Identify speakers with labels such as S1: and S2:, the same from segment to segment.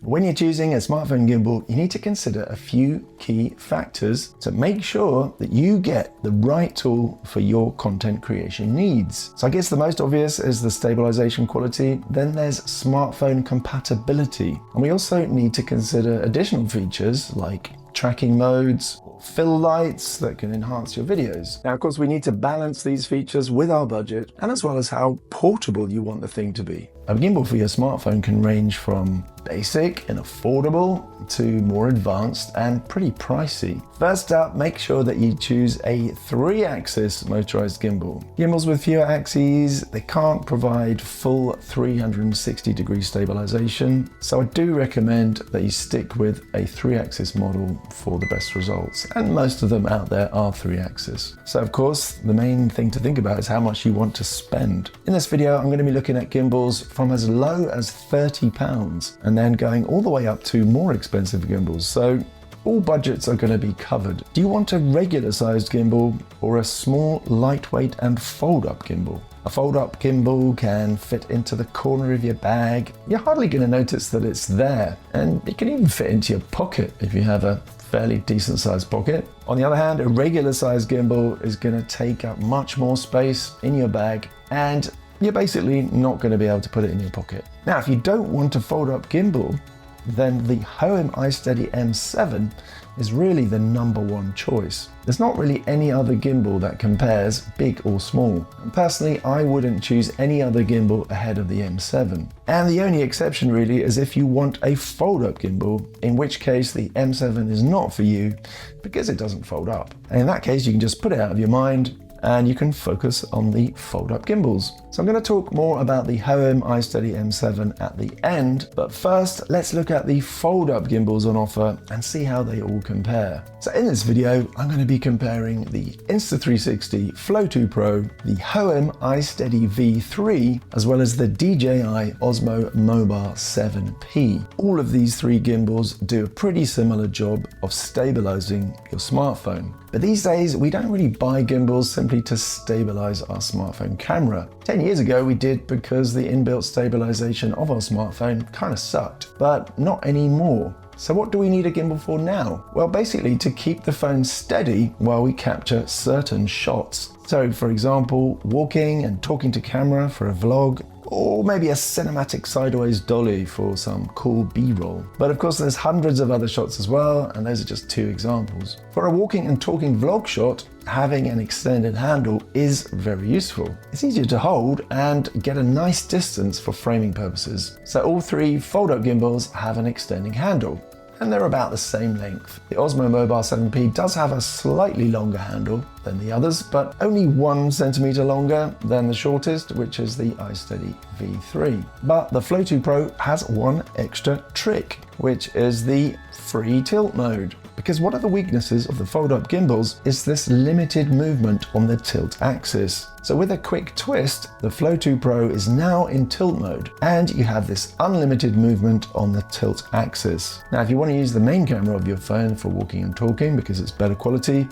S1: When you're choosing a smartphone gimbal, you need to consider a few key factors to make sure that you get the right tool for your content creation needs. So I guess the most obvious is the stabilization quality, then there's smartphone compatibility. And we also need to consider additional features like tracking modes, fill lights that can enhance your videos. Now, of course, we need to balance these features with our budget and as well as how portable you want the thing to be. A gimbal for your smartphone can range from basic and affordable to more advanced and pretty pricey. First up, make sure that you choose a 3-axis motorized gimbal. Gimbals with fewer axes, they can't provide full 360-degree stabilization, so I do recommend that you stick with a 3-axis model for the best results, and most of them out there are 3-axis. So of course, the main thing to think about is how much you want to spend. In this video, I'm going to be looking at gimbals from as low as £30 and then going all the way up to more expensive gimbals. So all budgets are going to be covered. Do you want a regular sized gimbal or a small, lightweight and fold-up gimbal? A fold-up gimbal can fit into the corner of your bag. You're hardly going to notice that it's there, and it can even fit into your pocket if you have a fairly decent sized pocket. On the other hand, a regular sized gimbal is going to take up much more space in your bag, and you're basically not going to be able to put it in your pocket. Now, if you don't want a fold-up gimbal, then the Hohem iSteady M7 is really the #1 choice. There's not really any other gimbal that compares, big or small. And personally, I wouldn't choose any other gimbal ahead of the M7. And the only exception really is if you want a fold-up gimbal, in which case the M7 is not for you because it doesn't fold up. And in that case, you can just put it out of your mind and you can focus on the fold-up gimbals. So I'm going to talk more about the Hohem iSteady M7 at the end, but first let's look at the fold-up gimbals on offer and see how they all compare. So in this video, I'm going to be comparing the Insta360 Flow 2 Pro, the Hohem iSteady V3, as well as the DJI Osmo Mobile 7P. All of these three gimbals do a pretty similar job of stabilizing your smartphone. But these days, we don't really buy gimbals simply to stabilize our smartphone camera. 10 years ago, we did because the inbuilt stabilization of our smartphone kind of sucked, but not anymore. So what do we need a gimbal for now? Well, basically to keep the phone steady while we capture certain shots. So for example, walking and talking to camera for a vlog, or maybe a cinematic sideways dolly for some cool B-roll. But of course there's hundreds of other shots as well, and those are just 2 examples. For a walking and talking vlog shot, having an extended handle is very useful. It's easier to hold and get a nice distance for framing purposes. So all 3 fold-up gimbals have an extending handle, and they're about the same length. The Osmo Mobile 7P does have a slightly longer handle than the others, but only 1 centimeter longer than the shortest, which is the iSteady V3. But the Flow 2 Pro has 1 extra trick, which is the free tilt mode. Because one of the weaknesses of the fold-up gimbals is this limited movement on the tilt axis. So with a quick twist, the Flow 2 Pro is now in tilt mode, and you have this unlimited movement on the tilt axis. Now, if you want to use the main camera of your phone for walking and talking because it's better quality,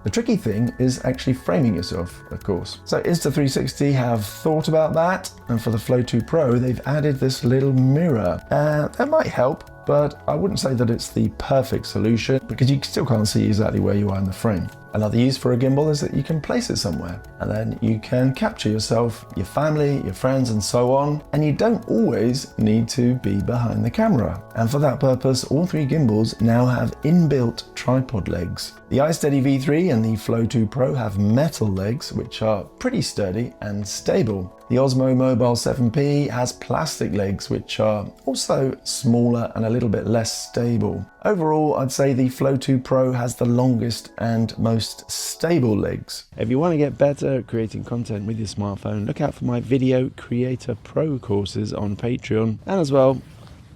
S1: the tricky thing is actually framing yourself, of course. So Insta360 have thought about that, and for the Flow 2 Pro, they've added this little mirror. That might help, but I wouldn't say that it's the perfect solution because you still can't see exactly where you are in the frame. Another use for a gimbal is that you can place it somewhere, and then you can capture yourself, your family, your friends, and so on, and you don't always need to be behind the camera. And for that purpose, all 3 gimbals now have inbuilt tripod legs. The iSteady V3 and the Flow 2 Pro have metal legs, which are pretty sturdy and stable. The Osmo Mobile 7P has plastic legs, which are also smaller and a little bit less stable. Overall, I'd say the Flow 2 Pro has the longest and most stable legs. If you want to get better at creating content with your smartphone, look out for my Video Creator Pro courses on Patreon. And as well,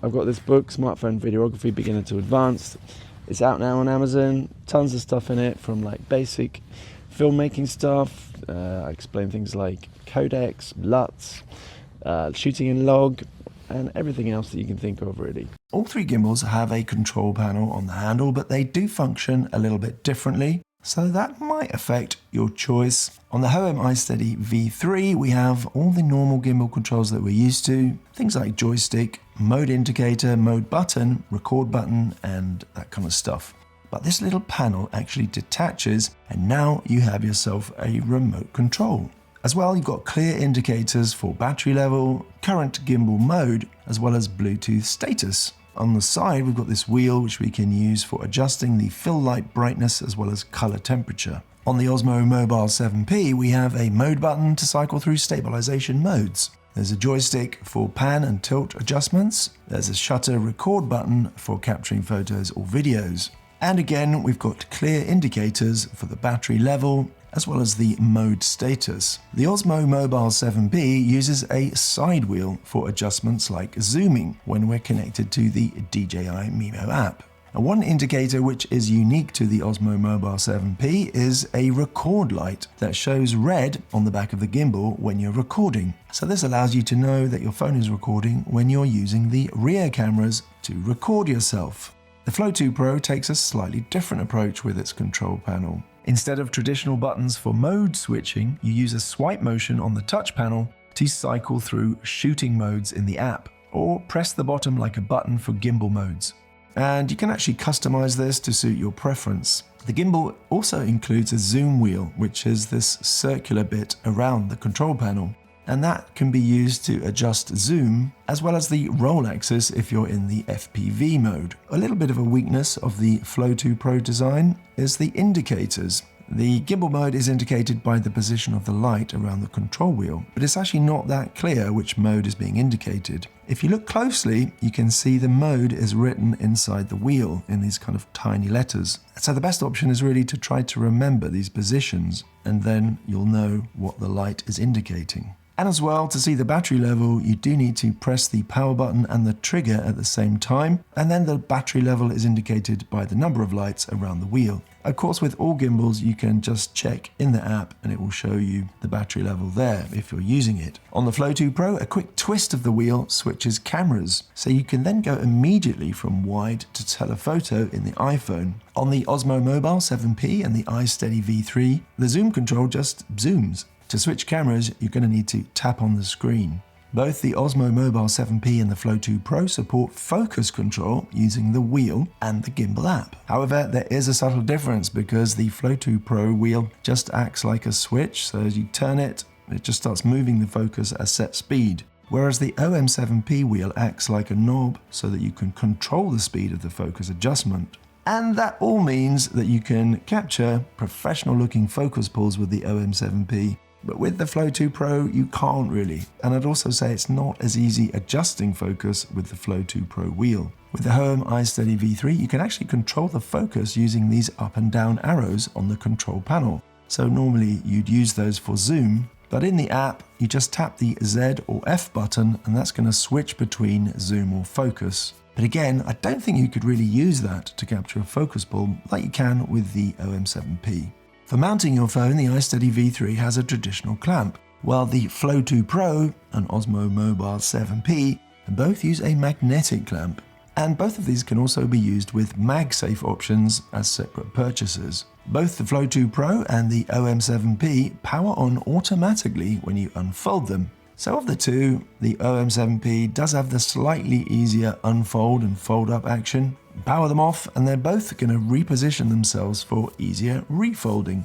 S1: I've got this book, Smartphone Videography Beginner to Advanced. It's out now on Amazon. Tons of stuff in it, from like basic filmmaking stuff. I explain things like codecs, LUTs, shooting in log, and everything else that you can think of really. All 3 gimbals have a control panel on the handle, but they do function a little bit differently. so that might affect your choice. On the Hohem iSteady V3, we have all the normal gimbal controls that we're used to, things like joystick, mode indicator, mode button, record button, and that kind of stuff. But this little panel actually detaches, and now you have yourself a remote control. As well, you've got clear indicators for battery level, current gimbal mode, as well as Bluetooth status. On the side, we've got this wheel which we can use for adjusting the fill light brightness as well as color temperature. On the Osmo Mobile 7P, we have a mode button to cycle through stabilization modes. There's a joystick for pan and tilt adjustments. There's a shutter record button for capturing photos or videos. And again, we've got clear indicators for the battery level, as well as the mode status. The Osmo Mobile 7P uses a side wheel for adjustments like zooming when we're connected to the DJI Mimo app. And one indicator which is unique to the Osmo Mobile 7P is a record light that shows red on the back of the gimbal when you're recording. So this allows you to know that your phone is recording when you're using the rear cameras to record yourself. The Flow 2 Pro takes a slightly different approach with its control panel. Instead of traditional buttons for mode switching, you use a swipe motion on the touch panel to cycle through shooting modes in the app, or press the bottom like a button for gimbal modes. And you can actually customize this to suit your preference. The gimbal also includes a zoom wheel, which is this circular bit around the control panel. And that can be used to adjust zoom, as well as the roll axis if you're in the FPV mode. A little bit of a weakness of the Flow 2 Pro design is the indicators. The gimbal mode is indicated by the position of the light around the control wheel, but it's actually not that clear which mode is being indicated. If you look closely, you can see the mode is written inside the wheel in these kind of tiny letters. So the best option is really to try to remember these positions, and then you'll know what the light is indicating. And as well, to see the battery level, you do need to press the power button and the trigger at the same time, and then the battery level is indicated by the number of lights around the wheel. Of course, with all gimbals, you can just check in the app and it will show you the battery level there if you're using it. On the Flow 2 Pro, a quick twist of the wheel switches cameras, so you can then go immediately from wide to telephoto in the iPhone. On the Osmo Mobile 7P and the iSteady V3, the zoom control just zooms. To switch cameras, you're going to need to tap on the screen. Both the Osmo Mobile 7P and the Flow 2 Pro support focus control using the wheel and the Gimbal app. However, there is a subtle difference because the Flow 2 Pro wheel just acts like a switch, so as you turn it, it just starts moving the focus at set speed. Whereas the Hohem 7P wheel acts like a knob so that you can control the speed of the focus adjustment. And that all means that you can capture professional looking focus pulls with the Hohem 7P. But with the Flow 2 Pro, you can't really. And I'd also say it's not as easy adjusting focus with the Flow 2 Pro wheel. With the Hohem iSteady V3, you can actually control the focus using these up and down arrows on the control panel. So normally you'd use those for zoom, but in the app, you just tap the Z or F button and that's going to switch between zoom or focus. But again, I don't think you could really use that to capture a focus pull like you can with the Hohem 7P. For mounting your phone, the iSteady V3 has a traditional clamp, while the Flow 2 Pro and Osmo Mobile 7P both use a magnetic clamp. And both of these can also be used with MagSafe options as separate purchases. Both the Flow 2 Pro and the Hohem 7P power on automatically when you unfold them. So of the two, the Hohem 7P does have the slightly easier unfold and fold up action. Power them off and they're both going to reposition themselves for easier refolding.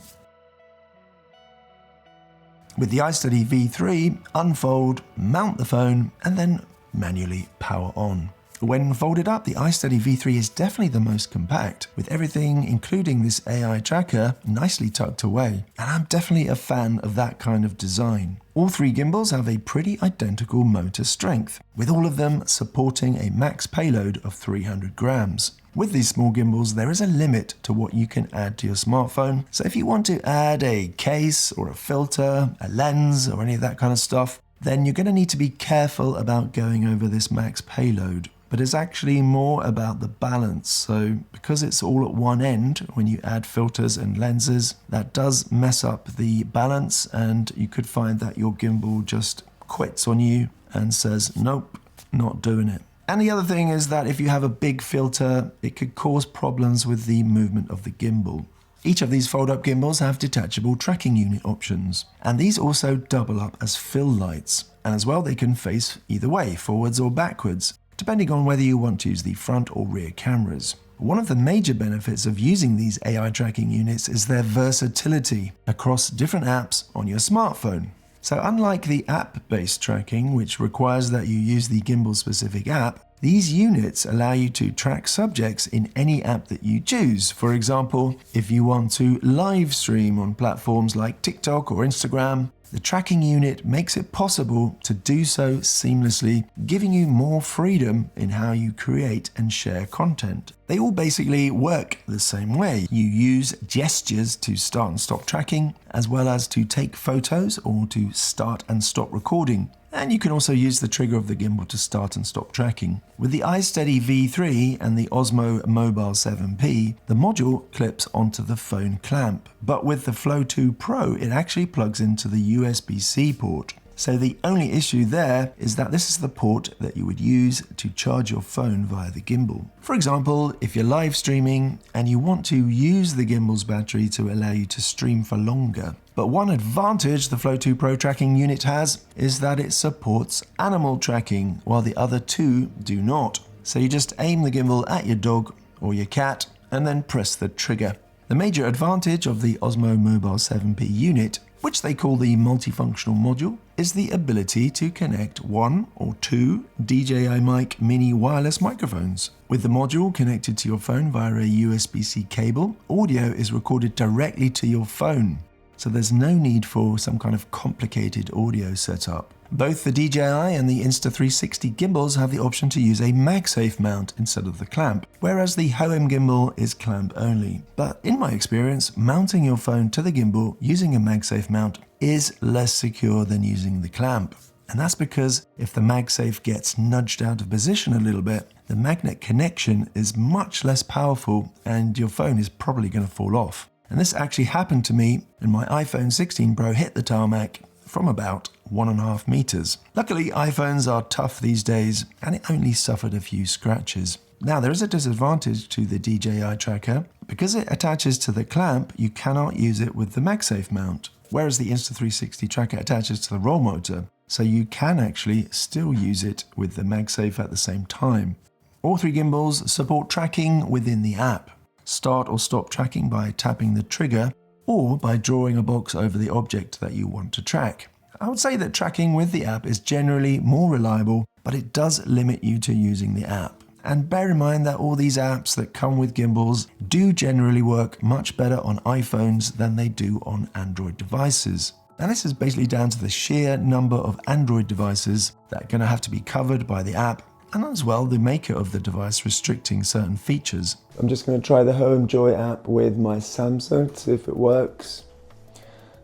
S1: With the iSteady V3, unfold, mount the phone and then manually power on. When folded up, the iSteady V3 is definitely the most compact, with everything, including this AI tracker, nicely tucked away. And I'm definitely a fan of that kind of design. All three gimbals have a pretty identical motor strength, with all of them supporting a max payload of 300 grams. With these small gimbals, there is a limit to what you can add to your smartphone. So if you want to add a case or a filter, a lens, or any of that kind of stuff, then you're going to need to be careful about going over this max payload. But it's actually more about the balance. So because it's all at one end, when you add filters and lenses, that does mess up the balance and you could find that your gimbal just quits on you and says, nope, not doing it. And the other thing is that if you have a big filter, it could cause problems with the movement of the gimbal. Each of these fold-up gimbals have detachable tracking unit options, and these also double up as fill lights. And as well, they can face either way, forwards or backwards, depending on whether you want to use the front or rear cameras. One of the major benefits of using these AI tracking units is their versatility across different apps on your smartphone. So unlike the app-based tracking, which requires that you use the gimbal-specific app, these units allow you to track subjects in any app that you choose. For example, if you want to live stream on platforms like TikTok or Instagram, the tracking unit makes it possible to do so seamlessly, giving you more freedom in how you create and share content. They all basically work the same way. You use gestures to start and stop tracking, as well as to take photos or to start and stop recording. And you can also use the trigger of the gimbal to start and stop tracking. With the iSteady V3 and the Osmo Mobile 7P, the module clips onto the phone clamp. But with the Flow 2 Pro, it actually plugs into the USB-C port. So the only issue there is that this is the port that you would use to charge your phone via the gimbal. For example, if you're live streaming and you want to use the gimbal's battery to allow you to stream for longer. But one advantage the Flow 2 Pro tracking unit has is that it supports animal tracking, while the other two do not. So you just aim the gimbal at your dog or your cat and then press the trigger. The major advantage of the Osmo Mobile 7P unit, which they call the multifunctional module, is the ability to connect one or two DJI mic mini wireless microphones. With the module connected to your phone via a USB-C cable, audio is recorded directly to your phone. So there's no need for some kind of complicated audio setup. Both the DJI and the Insta360 gimbals have the option to use a MagSafe mount instead of the clamp, whereas the Hohem gimbal is clamp only. But in my experience, mounting your phone to the gimbal using a MagSafe mount is less secure than using the clamp. And that's because if the MagSafe gets nudged out of position a little bit, the magnet connection is much less powerful and your phone is probably going to fall off. And this actually happened to me when my iPhone 16 Pro hit the tarmac from about 1.5 meters. Luckily, iPhones are tough these days and it only suffered a few scratches. Now, there is a disadvantage to the DJI tracker. Because it attaches to the clamp, you cannot use it with the MagSafe mount, whereas the Insta360 tracker attaches to the roll motor, so you can actually still use it with the MagSafe at the same time. All three gimbals support tracking within the app. Start or stop tracking by tapping the trigger or by drawing a box over the object that you want to track. I would say that tracking with the app is generally more reliable, but it does limit you to using the app. And bear in mind that all these apps that come with gimbals do generally work much better on iPhones than they do on Android devices. Now this is basically down to the sheer number of Android devices that are going to have to be covered by the app, and as well the maker of the device restricting certain features.
S2: I'm just going to try the Hohem Joy app with my Samsung to see if it works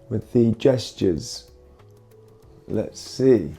S2: with the gestures. Let's see.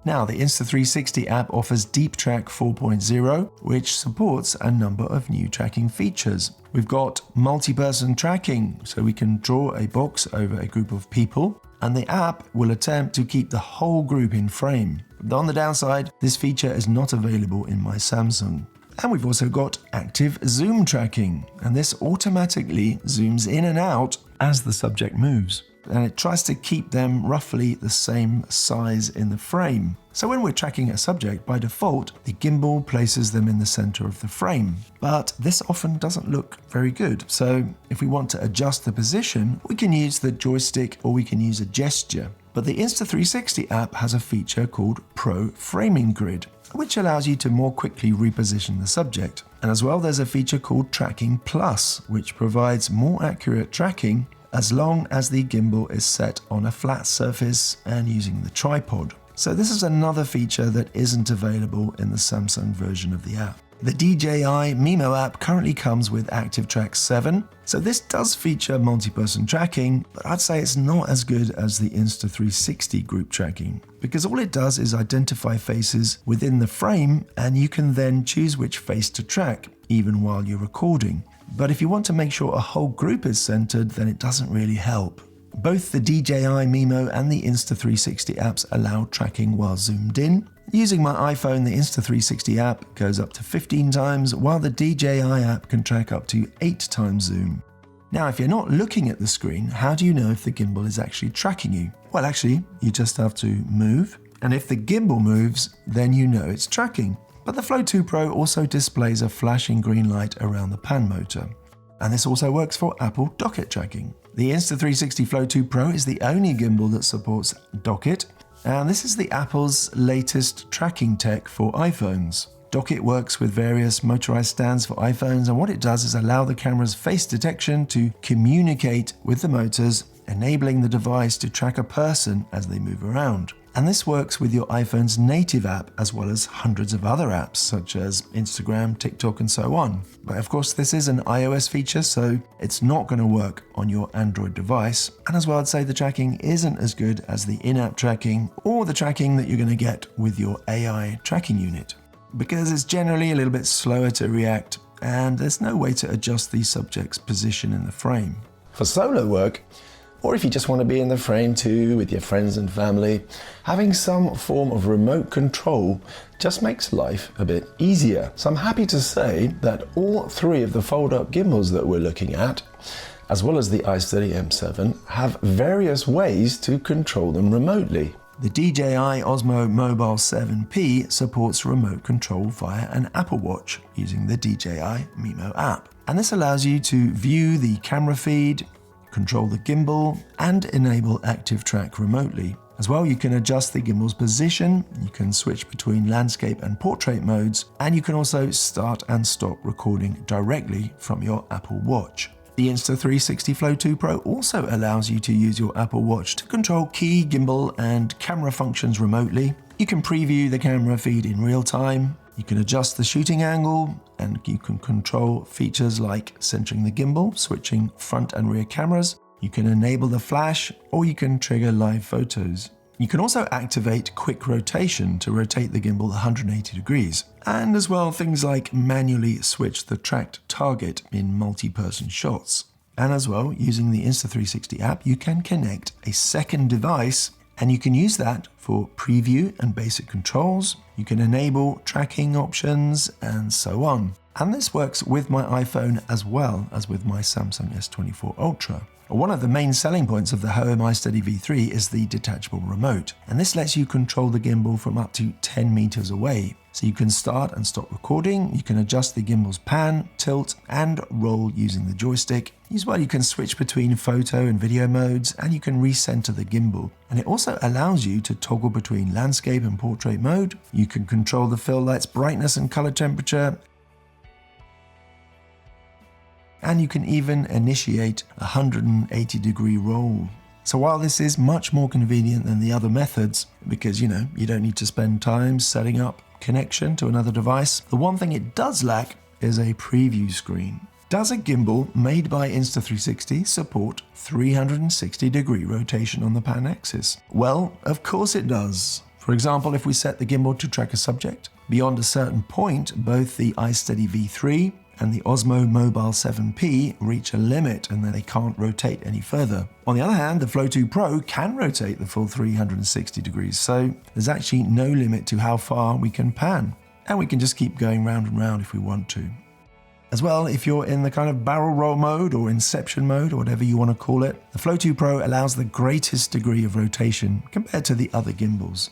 S1: Now, the Insta360 app offers Deep Track 4.0, which supports a number of new tracking features. We've got multi-person tracking, so we can draw a box over a group of people, and the app will attempt to keep the whole group in frame. But on the downside, this feature is not available in my Samsung. And we've also got active zoom tracking, and this automatically zooms in and out as the subject moves. And it tries to keep them roughly the same size in the frame. So when we're tracking a subject, by default, the gimbal places them in the center of the frame. But this often doesn't look very good. So if we want to adjust the position, we can use the joystick or we can use a gesture. But the Insta360 app has a feature called Pro Framing Grid, which allows you to more quickly reposition the subject. And as well, there's a feature called Tracking Plus, which provides more accurate tracking as long as the gimbal is set on a flat surface and using the tripod. So this is another feature that isn't available in the Samsung version of the app. The DJI Mimo app currently comes with Active Track 7, so this does feature multi-person tracking, but I'd say it's not as good as the Insta360 group tracking, because all it does is identify faces within the frame and you can then choose which face to track, even while you're recording. But if you want to make sure a whole group is centered, then it doesn't really help. Both the DJI Mimo and the Insta360 apps allow tracking while zoomed in. Using my iPhone, the Insta360 app goes up to 15 times, while the DJI app can track up to 8 times zoom. Now, if you're not looking at the screen, how do you know if the gimbal is actually tracking you? Well, actually, you just have to move, and if the gimbal moves, then you know it's tracking. But the Flow 2 Pro also displays a flashing green light around the pan motor. And this also works for Apple DockKit tracking. The Insta360 Flow 2 Pro is the only gimbal that supports DockKit, and this is the Apple's latest tracking tech for iPhones. DockKit works with various motorized stands for iPhones, and what it does is allow the camera's face detection to communicate with the motors, enabling the device to track a person as they move around. And this works with your iPhone's native app as well as hundreds of other apps such as Instagram, TikTok, and so on. But of course, this is an iOS feature, so it's not going to work on your Android device. And as well, I'd say the tracking isn't as good as the in-app tracking or the tracking that you're going to get with your AI tracking unit, because it's generally a little bit slower to react and there's no way to adjust the subject's position in the frame.
S2: For solo work, or if you just want to be in the frame too with your friends and family, having some form of remote control just makes life a bit easier. So I'm happy to say that all three of the fold-up gimbals that we're looking at, as well as the iSteady M7, have various ways to control them remotely.
S1: The DJI Osmo Mobile 7P supports remote control via an Apple Watch using the DJI Mimo app. And this allows you to view the camera feed, control the gimbal, and enable active track remotely. As well, you can adjust the gimbal's position, you can switch between landscape and portrait modes, and you can also start and stop recording directly from your Apple Watch. The Insta360 Flow 2 Pro also allows you to use your Apple Watch to control key gimbal and camera functions remotely. You can preview the camera feed in real time, you can adjust the shooting angle, and you can control features like centering the gimbal, switching front and rear cameras. You can enable the flash, or you can trigger live photos. You can also activate quick rotation to rotate the gimbal 180 degrees. And as well, things like manually switch the tracked target in multi-person shots. And as well, using the Insta360 app, you can connect a second device, and you can use that for preview and basic controls. You can enable tracking options and so on. And this works with my iPhone as well as with my Samsung S24 Ultra. One of the main selling points of the Hohem iSteady V3 is the detachable remote, and this lets you control the gimbal from up to 10 meters away. So you can start and stop recording, you can adjust the gimbal's pan, tilt, and roll using the joystick. As well, you can switch between photo and video modes, and you can recenter the gimbal. And it also allows you to toggle between landscape and portrait mode. You can control the fill light's brightness and color temperature, and you can even initiate a 180-degree roll. So while this is much more convenient than the other methods, because you don't need to spend time setting up connection to another device, the one thing it does lack is a preview screen. Does a gimbal made by Insta360 support 360-degree rotation on the pan axis? Well, of course it does. For example, if we set the gimbal to track a subject, beyond a certain point, both the iSteady V3 and the Osmo Mobile 7P reach a limit and then they can't rotate any further. On the other hand, the Flow 2 Pro can rotate the full 360 degrees, so there's actually no limit to how far we can pan. And we can just keep going round and round if we want to. As well, if you're in the kind of barrel roll mode or inception mode or whatever you want to call it, the Flow 2 Pro allows the greatest degree of rotation compared to the other gimbals.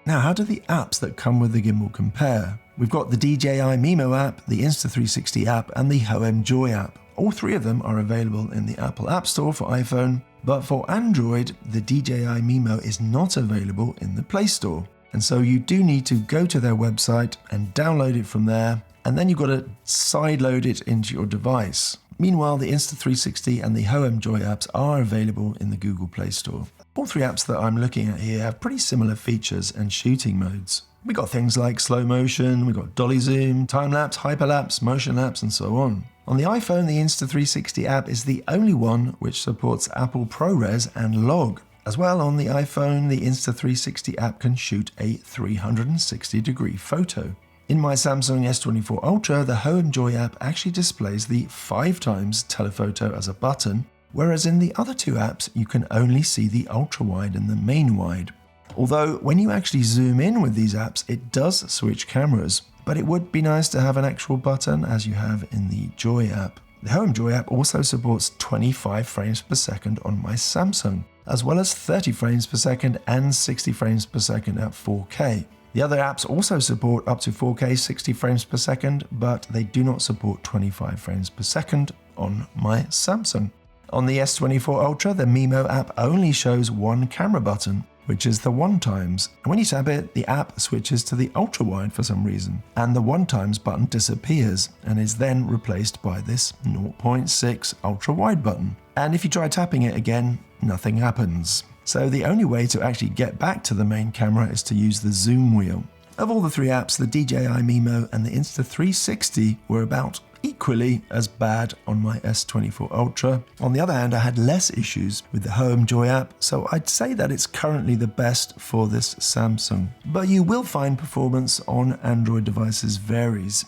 S1: Now, how do the apps that come with the gimbal compare? We've got the DJI Mimo app, the Insta360 app, and the Hohem Joy app. All three of them are available in the Apple App Store for iPhone, but for Android, the DJI Mimo is not available in the Play Store. And so you do need to go to their website and download it from there, and then you've got to sideload it into your device. Meanwhile, the Insta360 and the Hohem Joy apps are available in the Google Play Store. All three apps that I'm looking at here have pretty similar features and shooting modes. We got things like slow motion, we got dolly zoom, time lapse, hyperlapse, motion lapse, and so on. On the iPhone, the Insta360 app is the only one which supports Apple ProRes and log. As well, on the iPhone, the Insta360 app can shoot a 360-degree photo. In my Samsung S24 Ultra, the Hohem Joy app actually displays the 5x telephoto as a button, whereas in the other two apps you can only see the ultra-wide and the main wide. Although when you actually zoom in with these apps, it does switch cameras, but it would be nice to have an actual button as you have in the Joy app. The Hohem Joy app also supports 25 frames per second on my Samsung, as well as 30 frames per second and 60 frames per second at 4K. The other apps also support up to 4K 60 frames per second, but they do not support 25 frames per second on my Samsung. On the S24 Ultra, the Mimo app only shows one camera button, which is the 1x. And when you tap it, the app switches to the ultra-wide for some reason, and the 1x button disappears and is then replaced by this 0.6 ultra-wide button. And if you try tapping it again, nothing happens. So the only way to actually get back to the main camera is to use the zoom wheel. Of all the three apps, the DJI Mimo and the Insta360 were about equally as bad on my S24 Ultra. On the other hand, I had less issues with the Hohem Joy app, so I'd say that it's currently the best for this Samsung. But you will find performance on Android devices varies.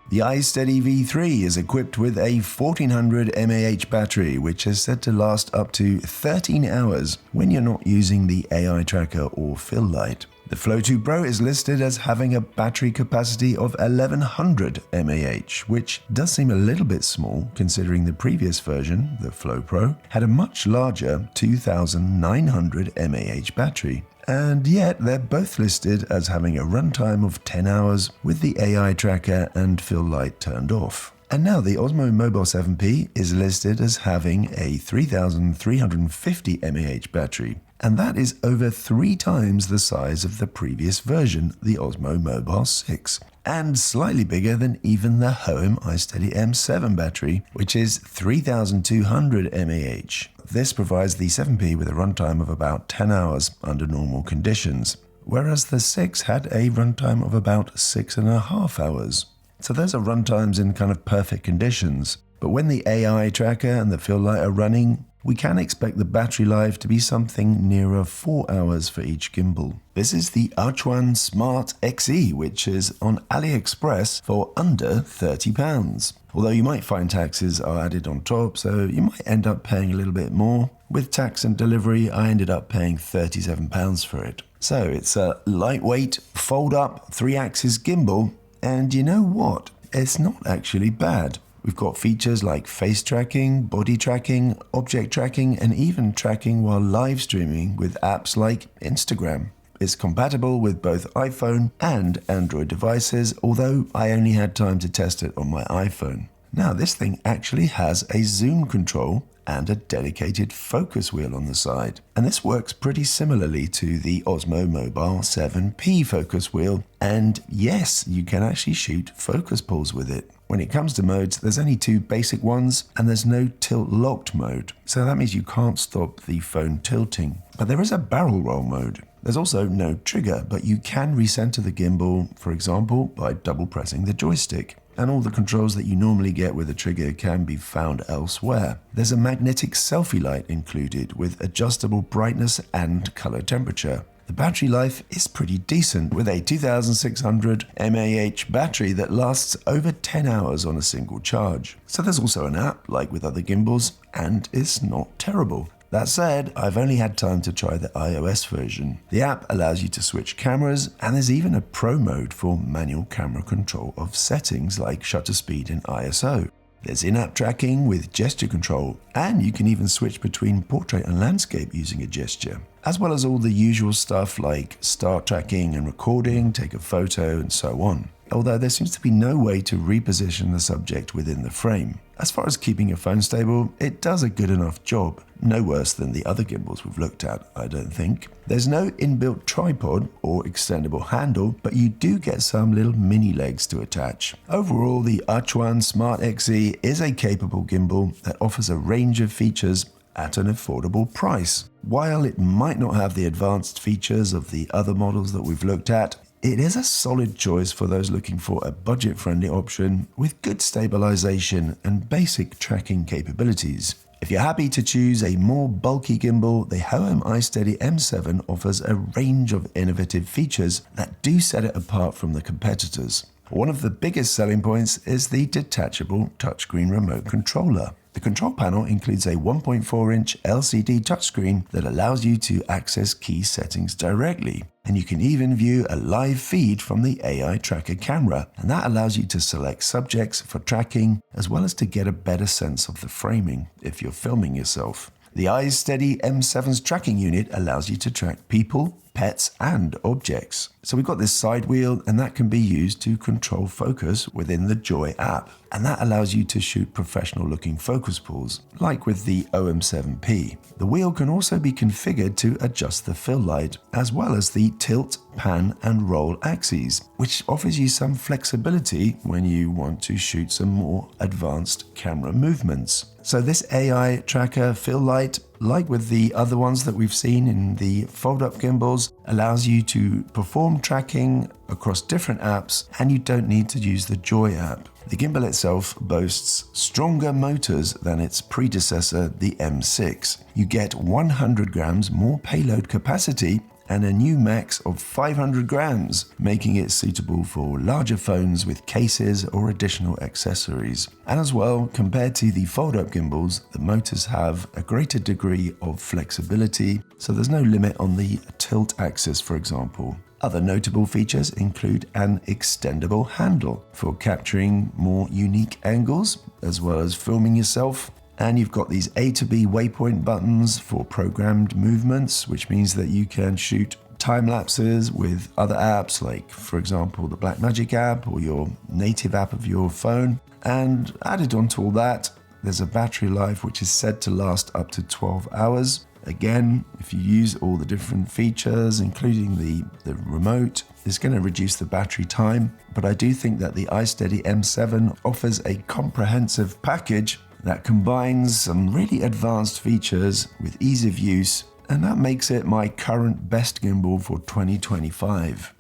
S1: The iSteady V3 is equipped with a 1400 mAh battery, which is said to last up to 13 hours when you're not using the AI tracker or fill light. The Flow 2 Pro is listed as having a battery capacity of 1100 mAh, which does seem a little bit small considering the previous version, the Flow Pro, had a much larger 2900 mAh battery. And yet they're both listed as having a runtime of 10 hours with the AI tracker and fill light turned off. And now the Osmo Mobile 7P is listed as having a 3350 mAh battery, and that is over 3 times the size of the previous version, the Osmo Mobile 6, and slightly bigger than even the Hohem iSteady M7 battery, which is 3200 mAh. This provides the 7P with a runtime of about 10 hours under normal conditions, whereas the 6 had a runtime of about 6.5 hours. So those are runtimes in kind of perfect conditions. But when the AI tracker and the fill light are running, we can expect the battery life to be something nearer 4 hours for each gimbal. This is the Achuan Smart XE, which is on AliExpress for under £30. Although you might find taxes are added on top, so you might end up paying a little bit more. With tax and delivery, I ended up paying £37 for it. So it's a lightweight, fold-up, 3-axis gimbal, and you know what? It's not actually bad. We've got features like face tracking, body tracking, object tracking, and even tracking while live streaming with apps like Instagram. It's compatible with both iPhone and Android devices, although I only had time to test it on my iPhone. Now this thing actually has a zoom control and a dedicated focus wheel on the side. And this works pretty similarly to the Osmo Mobile 7P focus wheel. And yes, you can actually shoot focus pulls with it. When it comes to modes, there's only 2 basic ones and there's no tilt locked mode. So that means you can't stop the phone tilting. But there is a barrel roll mode. There's also no trigger, but you can recenter the gimbal, for example, by double pressing the joystick. And all the controls that you normally get with a trigger can be found elsewhere. There's a magnetic selfie light included with adjustable brightness and color temperature. The battery life is pretty decent with a 2600 mAh battery that lasts over 10 hours on a single charge. So there's also an app like with other gimbals, and it's not terrible. That said, I've only had time to try the iOS version. The app allows you to switch cameras, and there's even a pro mode for manual camera control of settings like shutter speed and ISO. There's in-app tracking with gesture control, and you can even switch between portrait and landscape using a gesture, as well as all the usual stuff like start tracking and recording, take a photo, and so on. Although there seems to be no way to reposition the subject within the frame. As far as keeping your phone stable, it does a good enough job. No worse than the other gimbals we've looked at, I don't think. There's no inbuilt tripod or extendable handle, but you do get some little mini legs to attach. Overall, the Achuan Smart XE is a capable gimbal that offers a range of features at an affordable price. While it might not have the advanced features of the other models that we've looked at, it is a solid choice for those looking for a budget-friendly option with good stabilization and basic tracking capabilities. If you're happy to choose a more bulky gimbal, the Hohem iSteady M7 offers a range of innovative features that do set it apart from the competitors. One of the biggest selling points is the detachable touchscreen remote controller.
S2: The control panel includes a 1.4-inch LCD touchscreen that allows you to access key settings directly. And you can even view a live feed from the AI tracker camera, and that allows you to select subjects for tracking, as well as to get a better sense of the framing if you're filming yourself. The iSteady M7's tracking unit allows you to track people, pets, and objects. So we've got this side wheel, and that can be used to control focus within the Joy app. And that allows you to shoot professional looking focus pulls, like with the Hohem 7P. The wheel can also be configured to adjust the fill light, as well as the tilt, pan, and roll axes, which offers you some flexibility when you want to shoot some more advanced camera movements. So this AI tracker fill light, like with the other ones that we've seen in the fold-up gimbals, allows you to perform tracking across different apps, and you don't need to use the Joy app. The gimbal itself boasts stronger motors than its predecessor, the M6. You get 100 grams more payload capacity and a new max of 500 grams, making it suitable for larger phones with cases or additional accessories. And as well, compared to the fold-up gimbals, the motors have a greater degree of flexibility, so there's no limit on the tilt axis, for example. Other notable features include an extendable handle for capturing more unique angles, as well as filming yourself. And you've got these A to B waypoint buttons for programmed movements, which means that you can shoot time lapses with other apps, like, for example, the Blackmagic app or your native app of your phone. And added onto all that, there's a battery life which is said to last up to 12 hours. Again, if you use all the different features, including the remote, it's going to reduce the battery time. But I do think that the iSteady M7 offers a comprehensive package that combines some really advanced features with ease of use, and that makes it my current best gimbal for 2025.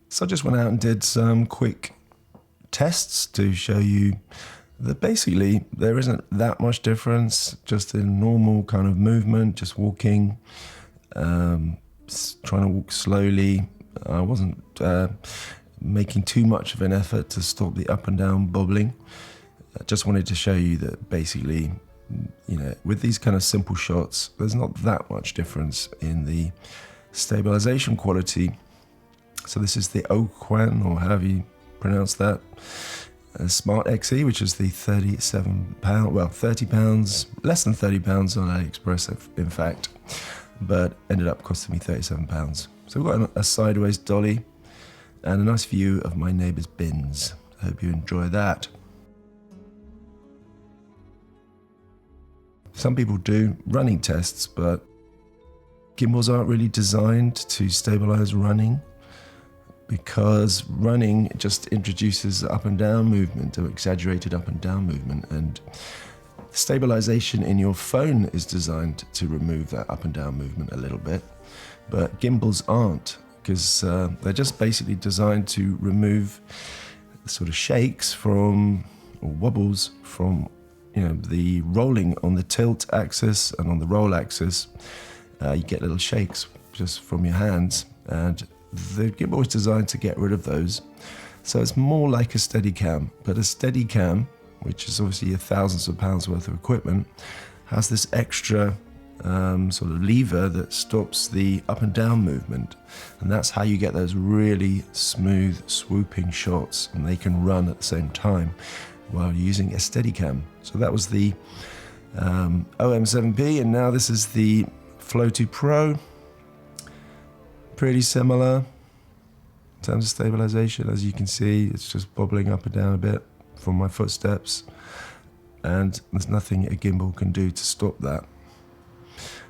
S2: So I just went out and did some quick tests to show you that basically there isn't that much difference, just in normal kind of movement, just walking, trying to walk slowly. I wasn't making too much of an effort to stop the up and down bobbling. I just wanted to show you that basically, with these kind of simple shots, there's not that much difference in the stabilization quality. So this is the Hohem, or however you pronounce that, Smart XE, which is the 37 pound, well, 30 pounds, less than 30 pounds on AliExpress, in fact, but ended up costing me 37 pounds. So we've got a sideways dolly and a nice view of my neighbor's bins. I hope you enjoy that. Some people do running tests, but gimbals aren't really designed to stabilize running, because running just introduces up and down movement, or exaggerated up and down movement, and stabilization in your phone is designed to remove that up and down movement a little bit, but gimbals aren't, because they're just basically designed to remove sort of shakes from, or wobbles from, the rolling on the tilt axis and on the roll axis. You get little shakes just from your hands, and the gimbal is designed to get rid of those. So it's more like a Steadicam, but a Steadicam, which is obviously thousands of pounds worth of equipment, has this extra sort of lever that stops the up and down movement, and that's how you get those really smooth swooping shots, and they can run at the same time while using a Steadicam. So that was the Hohem 7P, and now this is the Flow 2 Pro. Pretty similar in terms of stabilization. As you can see, it's just bobbling up and down a bit from my footsteps, and there's nothing a gimbal can do to stop that,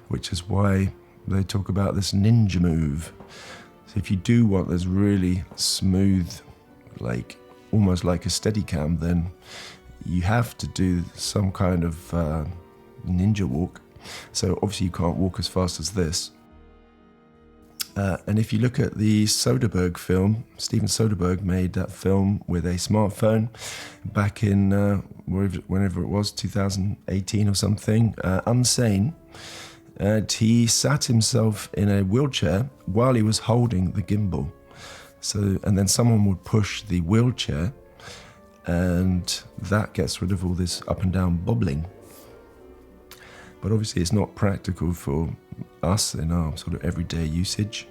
S2: which is why they talk about this ninja move. So if you do want this really smooth, like almost like a Steadicam, then you have to do some kind of ninja walk. So obviously you can't walk as fast as this. And if you look at the Soderbergh film, Steven Soderbergh made that film with a smartphone back in whenever it was, 2018 or something, Unsane. And he sat himself in a wheelchair while he was holding the gimbal. So, and then someone would push the wheelchair, and that gets rid of all this up and down bobbling. but obviously it's not practical for us in our sort of everyday usage.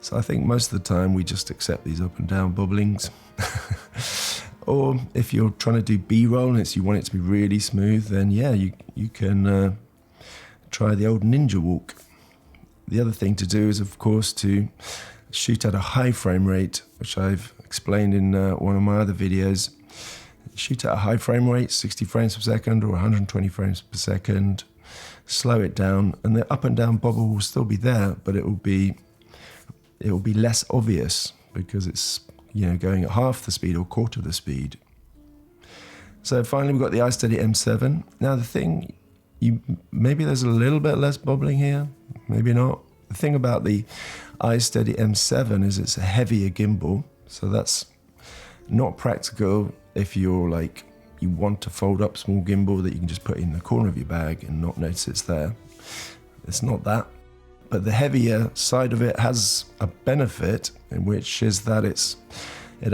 S2: So I think most of the time we just accept these up and down bobblings. Or if you're trying to do B-roll and you want it to be really smooth, then yeah, you can try the old ninja walk. The other thing to do is, of course, to shoot at a high frame rate, which I've explained in one of my other videos. Shoot at a high frame rate, 60 frames per second or 120 frames per second. Slow it down, and the up and down bobble will still be there, but it will be less obvious because it's going at half the speed or quarter the speed. So finally we've got the iSteady M7. Now the thing, maybe there's a little bit less bobbling here, maybe not. The thing about the iSteady M7 is it's a heavier gimbal, so that's not practical if you're like, you want to fold up small gimbal that you can just put in the corner of your bag and not notice it's there. It's not that. But the heavier side of it has a benefit, in which is that it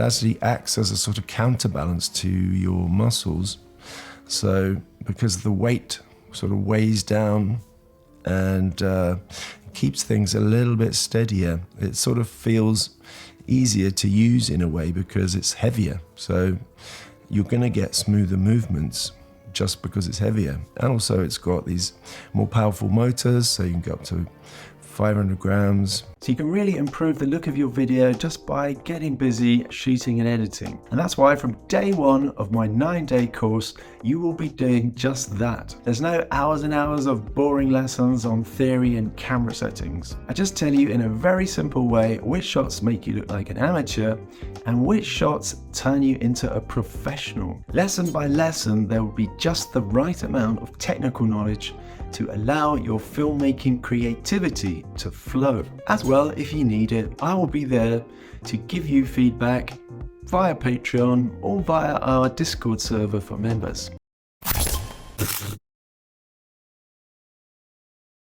S2: actually acts as a sort of counterbalance to your muscles. So because the weight sort of weighs down and keeps things a little bit steadier, it sort of feels easier to use in a way because it's heavier. So you're going to get smoother movements just because it's heavier. And also it's got these more powerful motors, so you can go up to 500 grams.
S1: So you can really improve the look of your video just by getting busy shooting and editing. And that's why from day one of my 9-day course, you will be doing just that. There's no hours and hours of boring lessons on theory and camera settings. I just tell you in a very simple way which shots make you look like an amateur and which shots turn you into a professional. Lesson by lesson, there will be just the right amount of technical knowledge to allow your filmmaking creativity to flow. As well, if you need it, I will be there to give you feedback via Patreon or via our Discord server for members.